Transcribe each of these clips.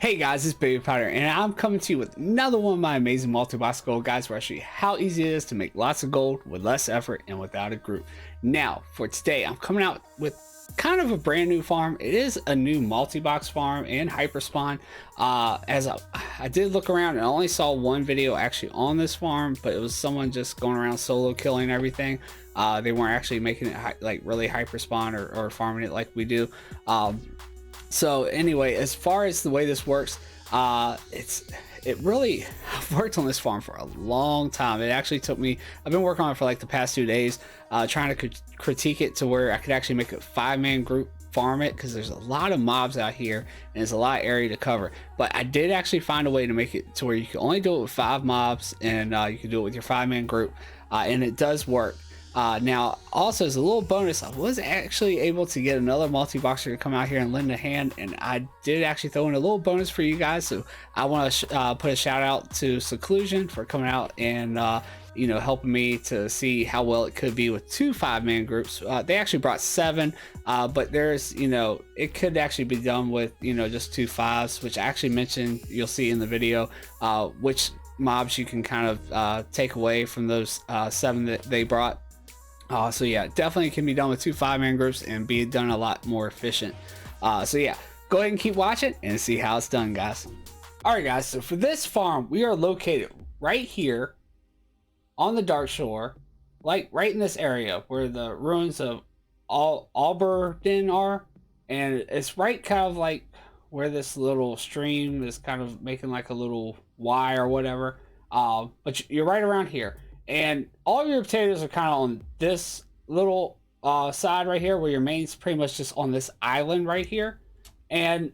Hey guys, it's Babypowder, and I'm coming to you with another one of my amazing multi-box gold guides where I show you how easy it is to make lots of gold with less effort and without a group. Now, for today, I'm coming out with kind of a brand new farm. It is a new multi-box farm and hyperspawn. I did look around and I only saw one video actually on this farm, but it was someone just going around solo killing everything. They weren't actually making it like really hyperspawn or farming it like we do. So anyway, as far as the way this works, it really, I've worked on this farm for a long time. It actually took me, I've been working on it for like the past 2 days, trying to critique it to where I could actually make a 5-man group farm it, because there's a lot of mobs out here and there's a lot of area to cover. But I did actually find a way to make it to where you can only do it with 5 mobs, and you can do it with your 5-man group, and it does work. Now, also as a little bonus, I was actually able to get another multi-boxer to come out here and lend a hand, and I did actually throw in a little bonus for you guys. So I want to put a shout out to Seclusion for coming out and helping me to see how well it could be with 2 5-man groups. They actually brought 7, but there's it could actually be done with just 2 5s, which I actually mentioned. You'll see in the video which mobs you can kind of take away from those 7 that they brought. So yeah, definitely can be done with 2 5-man groups and be done a lot more efficient. So yeah, go ahead and keep watching and see how it's done, guys. All right, guys, so for this farm, we are located right here on the Darkshore, like right in this area where the ruins of Alberden are, and it's right kind of like where this little stream is kind of making like a little Y or whatever. But you're right around here. And all of your potatoes are kind of on this little side right here, where your main's pretty much just on this island right here. And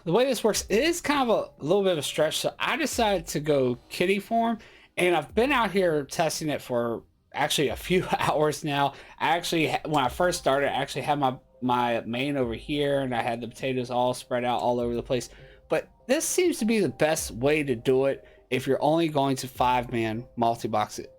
the way this works, it is kind of a little bit of a stretch. So I decided to go kitty form, and I've been out here testing it for actually a few hours now. When I first started, I actually had my main over here, and I had the potatoes all spread out all over the place. But this seems to be the best way to do it if you're only going to 5-man multi-box it.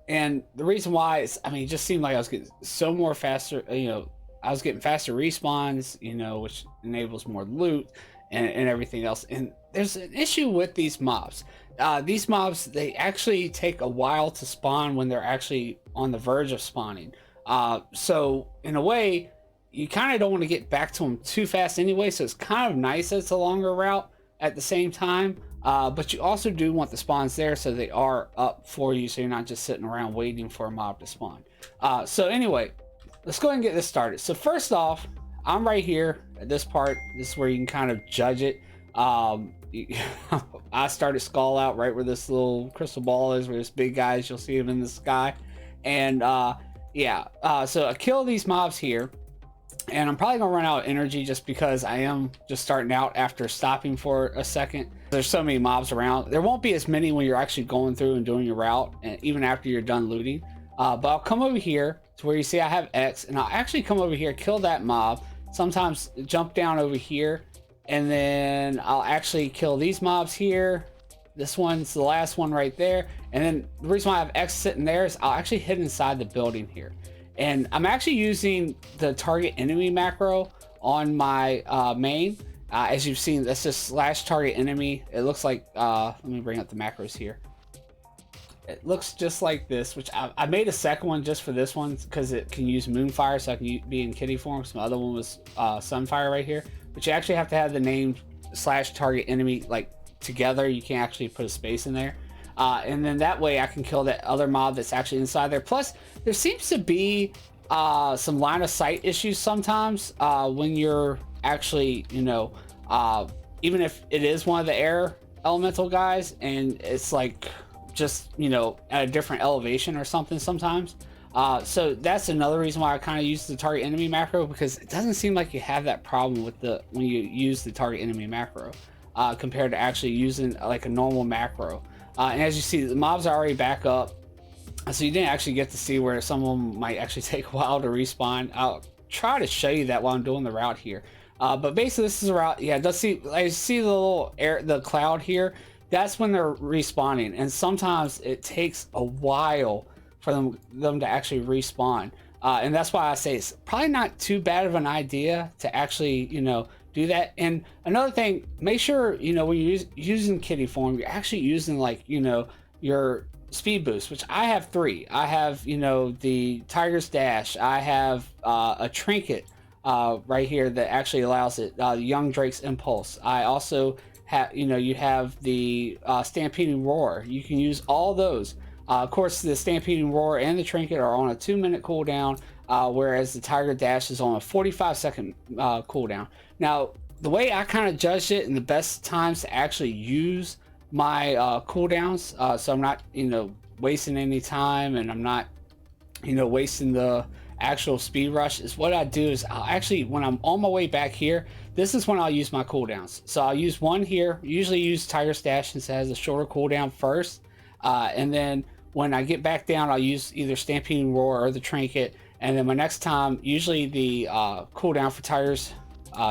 And the reason why is, it just seemed like I was getting so more faster, I was getting faster respawns, which enables more loot and everything else. And there's an issue with these mobs. These mobs, they actually take a while to spawn when they're actually on the verge of spawning. So in a way, you kind of don't want to get back to them too fast anyway. So it's kind of nice that it's a longer route at the same time. But you also do want the spawns there so they are up for you, so you're not just sitting around waiting for a mob to spawn. So anyway, let's go ahead and get this started. So first off, I'm right here at this part. This is where you can kind of judge it. I started skull out right where this little crystal ball is, where this big guy is. You'll see him in the sky. And so I kill these mobs here. And I'm probably gonna run out of energy just because I am just starting out after stopping for a second. There's so many mobs around. There won't be as many when you're actually going through and doing your route, and even after you're done looting. But I'll come over here to where you see I have X, and I'll actually come over here, kill that mob. Sometimes jump down over here, and then I'll actually kill these mobs here. This one's the last one right there. And then the reason why I have X sitting there is I'll actually hit inside the building here. And I'm actually using the target enemy macro on my main. As you've seen, that's just slash target enemy. It looks like, let me bring up the macros here. It looks just like this, which I made a second one just for this one because it can use Moonfire, so I can be in kitty form. So my other one was Sunfire right here. But you actually have to have the name slash target enemy like together. You can't actually put a space in there. And then that way I can kill that other mob that's actually inside there. Plus, there seems to be some line of sight issues sometimes when you're actually, even if it is one of the air elemental guys and it's like just, at a different elevation or something sometimes. So that's another reason why I kind of use the target enemy macro, because it doesn't seem like you have that problem with when you use the target enemy macro compared to actually using like a normal macro. And as you see, the mobs are already back up, so you didn't actually get to see where some of them might actually take a while to respawn. I'll try to show you that while I'm doing the route here. But basically, this is a route. Yeah, does see? I see the little the cloud here. That's when they're respawning, and sometimes it takes a while for them to actually respawn. And that's why I say it's probably not too bad of an idea to actually, do that. And another thing, make sure, you know, when you're using kitty form, you're actually using, like, you know, your speed boost, which I have 3. I have, you know, the Tiger's Dash. I have a trinket right here that actually allows it, Young Drake's Impulse. I also have, you know, you have the Stampeding Roar. You can use all those. Of course, the Stampeding Roar and the trinket are on a 2-minute cooldown, whereas the Tiger Dash is on a 45-second cooldown. Now, the way I kind of judged it and the best times to actually use my cooldowns, so I'm not, you know, wasting any time, and I'm not, you know, wasting the actual speed rush, is what I do is I'll actually, when I'm on my way back here, this is when I'll use my cooldowns. So I'll use one here, usually use Tiger Dash since it has a shorter cooldown first, and then when I get back down, I'll use either Stampeding Roar or the trinket, and then my next time, usually the cooldown for Tiger's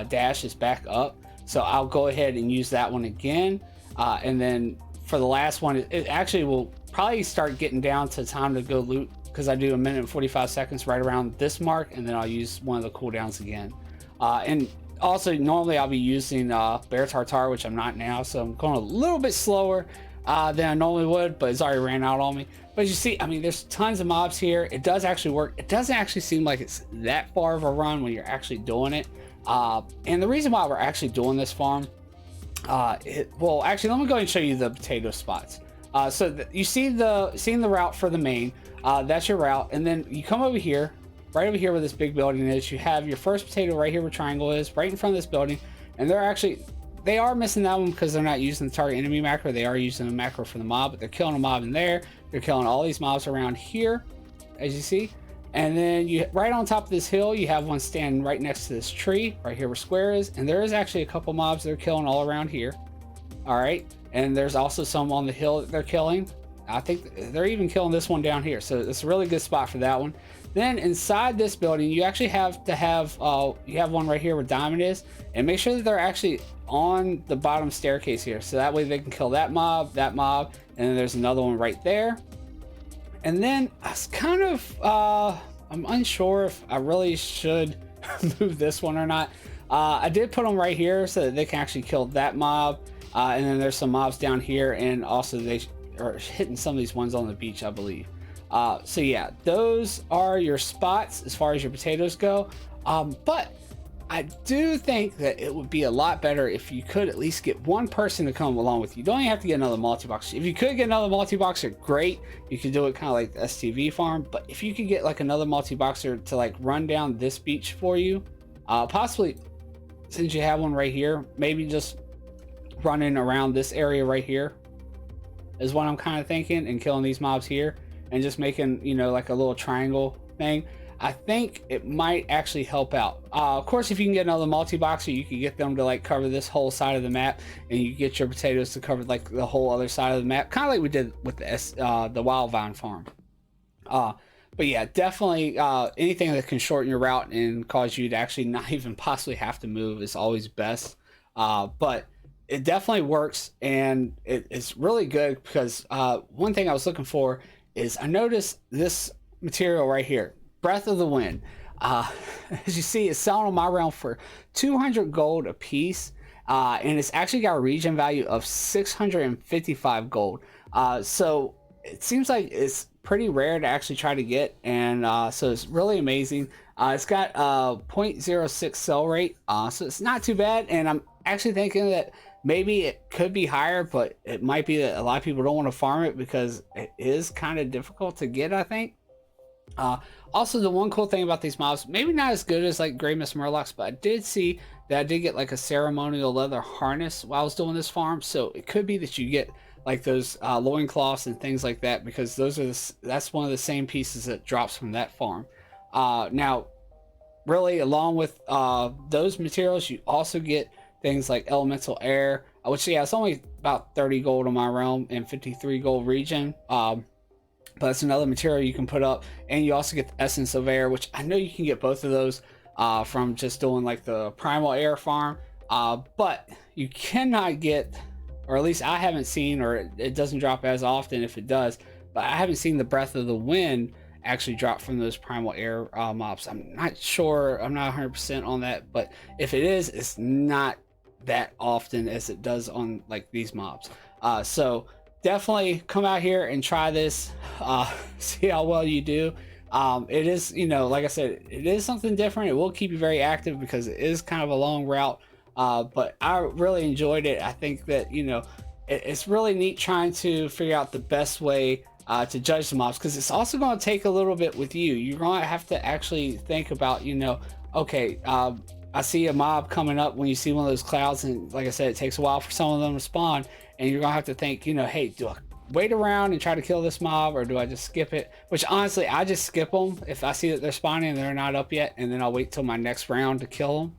Dash is back up, so I'll go ahead and use that one again, and then for the last one, it actually will probably start getting down to time to go loot, because I do 1 minute and 45 seconds right around this mark, and then I'll use one of the cooldowns again. And also, normally I'll be using Bear Tartar, which I'm not now, so I'm going a little bit slower than I normally would, but it's already ran out on me. But you see, I mean, there's tons of mobs here. It does actually work. It doesn't actually seem like it's that far of a run when you're actually doing it. And the reason why we're actually doing this farm, well, actually, let me go ahead and show you the potato spots. So you see seeing the route for the main, that's your route, and then you come over here, right over here where this big building is. You have your first potato right here where triangle is, right in front of this building, and they are missing that one because they're not using the target enemy macro. They are using a macro for the mob, but they're killing a mob in there. They're killing all these mobs around here, as you see. And then you, right on top of this hill, you have one standing right next to this tree, right here where square is. And there is actually a couple mobs they're killing all around here. All right, and there's also some on the hill that they're killing. I think they're even killing this one down here, so it's a really good spot for that one. Then inside this building, you actually have to have you have one right here where Diamond is, and make sure that they're actually on the bottom staircase here, so that way they can kill that mob, and then there's another one right there. And then I was kind of I'm unsure if I really should move this one or not. I did put them right here so that they can actually kill that mob, and then there's some mobs down here, and also they are hitting some of these ones on the beach, I believe. So yeah, those are your spots as far as your potatoes go. But I do think that it would be a lot better if you could at least get one person to come along with you. You don't even have to get another multi-boxer. If you could get another multi-boxer, great. You could do it kind of like the STV farm. But if you could get like another multi-boxer to like run down this beach for you, possibly since you have one right here, maybe just running around this area right here is what I'm kind of thinking, and killing these mobs here and just making, you know, like a little triangle thing. I think it might actually help out. Of course, if you can get another multi-boxer, you can get them to like cover this whole side of the map, and you get your potatoes to cover like the whole other side of the map, kind of like we did with the Wild Vine farm. But yeah, definitely anything that can shorten your route and cause you to actually not even possibly have to move is always best. But it definitely works, and it's really good because one thing I was looking for is I noticed this material right here, Breath of the Wind. As you see, it's selling on my realm for 200 gold a piece, and it's actually got a region value of 655 gold. So it seems like it's pretty rare to actually try to get, and so it's really amazing. It's got a 0.06 sell rate, so it's not too bad, and I'm actually thinking that maybe it could be higher, but it might be that a lot of people don't want to farm it because it is kind of difficult to get, I think. Also, the one cool thing about these mobs, maybe not as good as like Grey Mist Murlocs, but I did see that I did get like a ceremonial leather harness while I was doing this farm, so it could be that you get like those loincloths and things like that, because those are that's one of the same pieces that drops from that farm. Now, really, along with those materials, you also get things like elemental air, which, yeah, it's only about 30 gold on my realm and 53 gold region. But it's another material you can put up, and you also get the essence of air, which I know you can get both of those from just doing like the primal air farm. But you cannot get, or at least I haven't seen, or it doesn't drop as often if it does, but I haven't seen the Breath of the Wind actually drop from those primal air mobs. I'm not sure, I'm not 100% on that, but if it is, it's not that often as it does on like these mobs. So definitely come out here and try this, see how well you do. It is, you know, like I said, it is something different. It will keep you very active because it is kind of a long route, but I really enjoyed it. I think that, you know, it's really neat trying to figure out the best way to judge the mobs, because it's also going to take a little bit with you. You're going to have to actually think about, you know, okay, I see a mob coming up when you see one of those clouds, and like I said, it takes a while for some of them to spawn, and you're gonna have to think, you know, hey, do I wait around and try to kill this mob, or do I just skip it? Which honestly, I just skip them if I see that they're spawning and they're not up yet, and then I'll wait till my next round to kill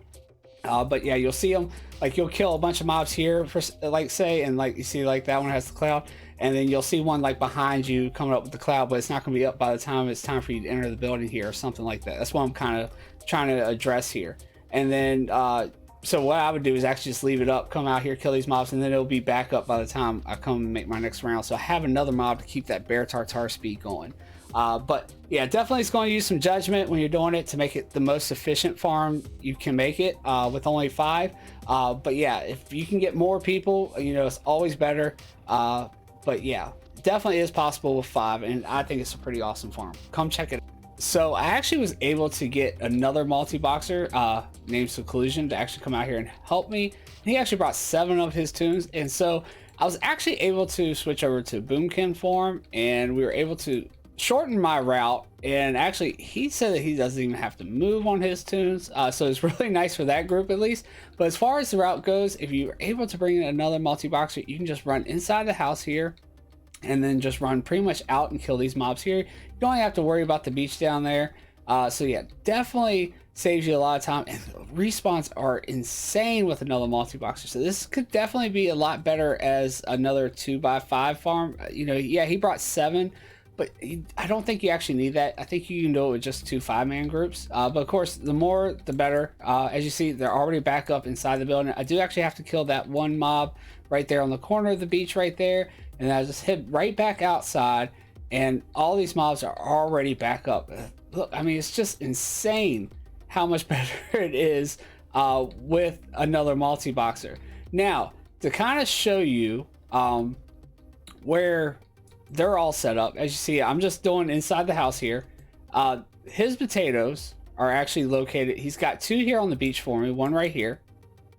them. But yeah, you'll see them, like you'll kill a bunch of mobs here, for like say, and like you see like that one has the cloud, and then you'll see one like behind you coming up with the cloud, but it's not going to be up by the time it's time for you to enter the building here or something like that. That's what I'm kind of trying to address here. And then so what I would do is actually just leave it up, come out here, kill these mobs, and then it'll be back up by the time I come and make my next round. So I have another mob to keep that bear tartar speed going. But yeah, definitely it's going to use some judgment when you're doing it to make it the most efficient farm you can make it with only 5. But yeah, if you can get more people, you know, it's always better. But yeah, definitely is possible with 5, and I think it's a pretty awesome farm. Come check it out. So I actually was able to get another multi-boxer named Seclusion to actually come out here and help me. He actually brought 7 of his toons, and so I was actually able to switch over to Boomkin form, and we were able to shorten my route. And actually he said that he doesn't even have to move on his toons, so it's really nice for that group at least. But as far as the route goes, if you're able to bring in another multi-boxer, you can just run inside the house here and then just run pretty much out and kill these mobs here. You don't have to worry about the beach down there. So yeah, definitely saves you a lot of time, and respawns are insane with another multi-boxer. So this could definitely be a lot better as another 2x5 farm. You know, yeah, he brought 7, but I don't think you actually need that. I think you can do it with just 2 5-man groups. But of course, the more, the better. As you see, they're already back up inside the building. I do actually have to kill that one mob right there on the corner of the beach right there. And I just hit right back outside, and all these mobs are already back up. Look, I mean, it's just insane how much better it is with another multi-boxer. Now, to kind of show you where they're all set up, as you see, I'm just doing inside the house here. His potatoes are actually located, he's got 2 here on the beach for me, 1 right here.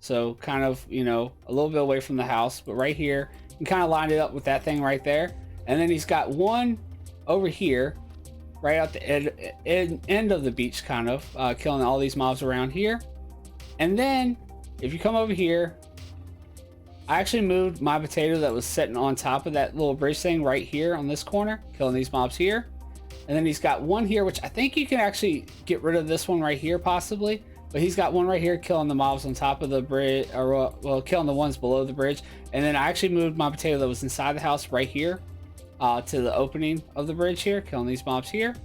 So kind of, you know, a little bit away from the house, but right here, you kind of lined it up with that thing right there. And then he's got 1 over here, right out the end of the beach, kind of killing all these mobs around here. And then if you come over here, I actually moved my potato that was sitting on top of that little bridge thing right here on this corner, killing these mobs here. And then he's got 1 here, which I think you can actually get rid of this one right here possibly. But he's got 1 right here killing the mobs on top of the bridge, or well, killing the ones below the bridge. And then I actually moved my potato that was inside the house right here to the opening of the bridge here, killing these mobs here.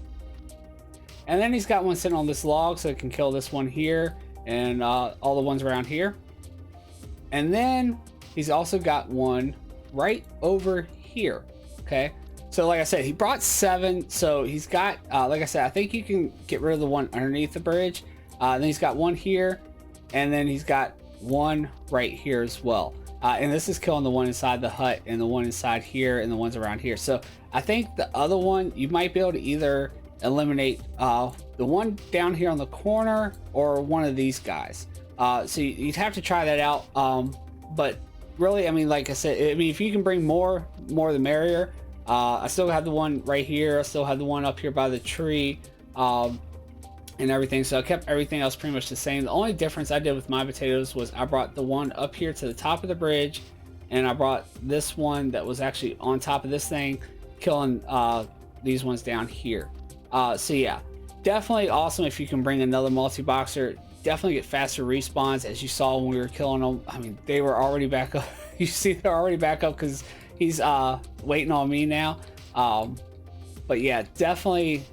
And then he's got 1 sitting on this log, so it can kill this one here and all the ones around here. And then he's also got 1 right over here. Okay, so like I said, he brought 7, so he's got like I said, I think you can get rid of the one underneath the bridge. Then he's got 1 here, and then he's got 1 right here as well. And this is killing the one inside the hut, and the one inside here, and the ones around here. So I think the other one, you might be able to either eliminate the one down here on the corner or one of these guys. So you'd have to try that out. But really, I mean, like I said, I mean, if you can bring more the merrier. I still have the one right here. I still have the one up here by the tree. And everything, so I kept everything else pretty much the same. The only difference I did with my potatoes was I brought the one up here to the top of the bridge, and I brought this one that was actually on top of this thing, killing these ones down here. So yeah, definitely awesome if you can bring another multi-boxer. Definitely get faster respawns, as you saw when we were killing them. I mean, they were already back up. You see, they're already back up because he's waiting on me now. But yeah, definitely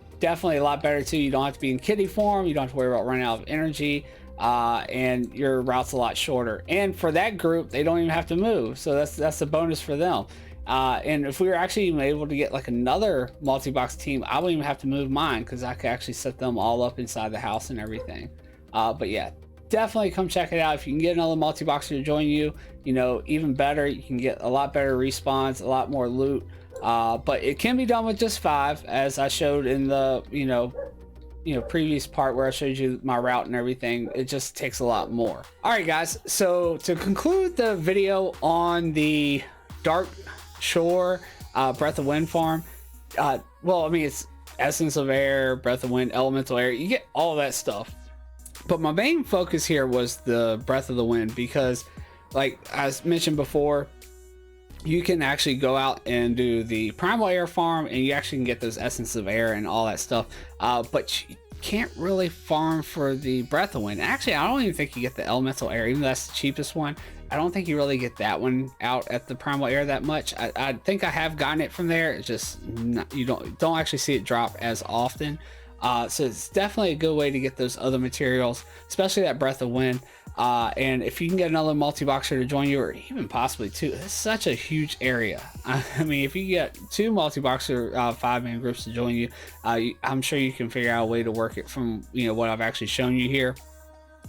a lot better too. You don't have to be in kitty form. You don't have to worry about running out of energy, and your route's a lot shorter. And for that group, they don't even have to move, so that's a bonus for them. And if we were actually even able to get like another multi-box team, I wouldn't even have to move mine because I could actually set them all up inside the house and everything. But yeah, definitely come check it out. If you can get another multi-boxer to join you, you know, even better. You can get a lot better respawns, a lot more loot. But it can be done with just 5, as I showed in the previous part where I showed you my route and everything. It just takes a lot more. All right, guys. So to conclude the video on the Darkshore Breath of Wind farm, well, I mean, it's Essence of Air, Breath of Wind, Elemental Air. You get all that stuff. But my main focus here was the Breath of the Wind because, like I mentioned before, you can actually go out and do the Primal Air farm, and you actually can get those Essence of Air and all that stuff. But you can't really farm for the Breath of Wind. Actually, I don't even think you get the Elemental Air, even though that's the cheapest one. I don't think you really get that one out at the Primal Air that much. I think I have gotten it from there. It's just you don't actually see it drop as often. So it's definitely a good way to get those other materials, especially that Breath of Wind. And if you can get another multi-boxer to join you, or even possibly 2, it's such a huge area. I mean, if you get 2 multi-boxer 5-man groups to join you, I'm sure you can figure out a way to work it from what I've actually shown you here.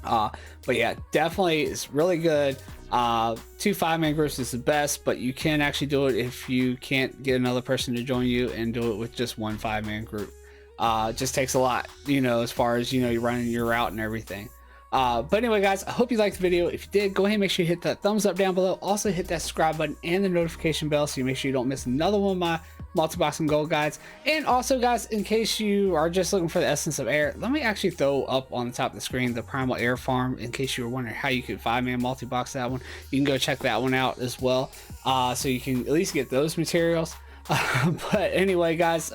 But yeah, definitely it's really good. 2 5-man groups is the best, but you can actually do it if you can't get another person to join you, and do it with just 1 5-man group. It just takes a lot, as far as you're running your route and everything. But anyway, guys, I hope you liked the video. If you did, go ahead and make sure you hit that thumbs up down below. Also hit that subscribe button and the notification bell so you make sure you don't miss another one of my multi-boxing gold guides. And also, guys, in case you are just looking for the Essence of Air, let me actually throw up on the top of the screen the Primal Air farm, in case you were wondering how you could 5-man multi-box that one. You can go check that one out as well, so you can at least get those materials. But anyway, guys,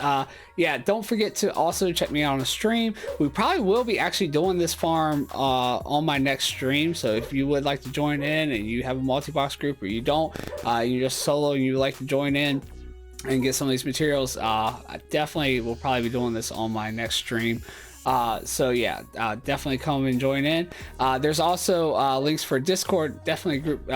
yeah, don't forget to also check me out on a stream. We probably will be actually doing this farm on my next stream, so if you would like to join in and you have a multi-box group, or you don't, you're just solo and you would like to join in and get some of these materials, I definitely will probably be doing this on my next stream. So yeah, definitely come and join in. There's also links for Discord. Definitely group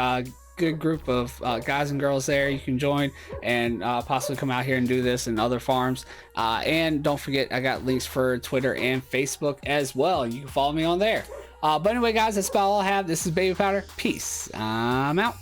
good group of guys and girls there you can join, and possibly come out here and do this and other farms. And don't forget, I got links for Twitter and Facebook as well. You can follow me on there. But anyway, guys, that's about all I have. This is Babypowder. Peace. I'm out.